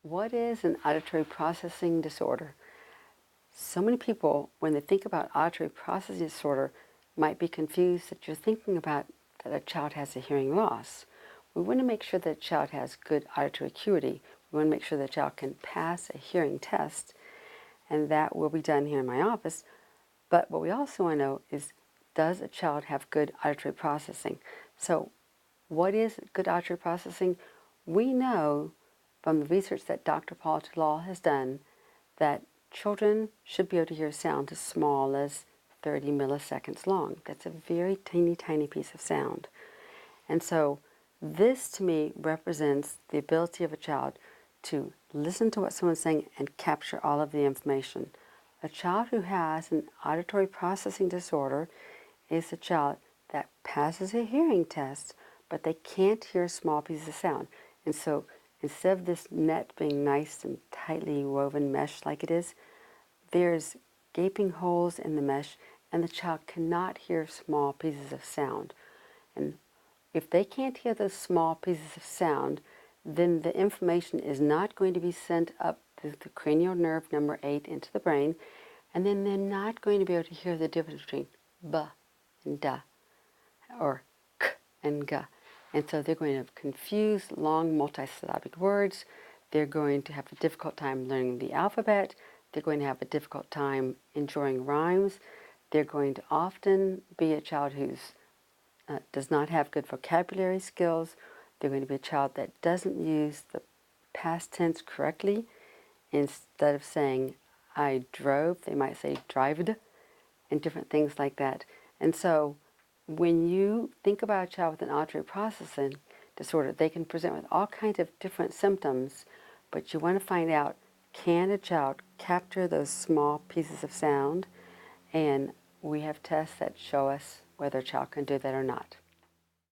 What is an auditory processing disorder? So many people, when they think about auditory processing disorder, might be confused that you're thinking about that a child has a hearing loss. We want to make sure that a child has good auditory acuity. We want to make sure that a child can pass a hearing test, and that will be done here in my office. But what we also want to know is, does a child have good auditory processing? So what is good auditory processing? We know from the research that Dr. Paul Talal has done that children should be able to hear sound as small as 30 milliseconds long. That's a very tiny, tiny piece of sound. And so this to me represents the ability of a child to listen to what someone's saying and capture all of the information. A child who has an auditory processing disorder is a child that passes a hearing test, but they can't hear small pieces of sound. And so instead of this net being nice and tightly woven mesh like it is, there's gaping holes in the mesh, and the child cannot hear small pieces of sound. And if they can't hear those small pieces of sound, then the information is not going to be sent up to the cranial nerve number 8 into the brain, and then they're not going to be able to hear the difference between b and da, or k and ga. And so they're going to have confused, long, multisyllabic words. They're going to have a difficult time learning the alphabet. They're going to have a difficult time enjoying rhymes. They're going to often be a child who does not have good vocabulary skills. They're going to be a child that doesn't use the past tense correctly. Instead of saying, I drove, they might say, drived, and different things like that. And so when you think about a child with an auditory processing disorder, they can present with all kinds of different symptoms, but you want to find out, can a child capture those small pieces of sound? And we have tests that show us whether a child can do that or not.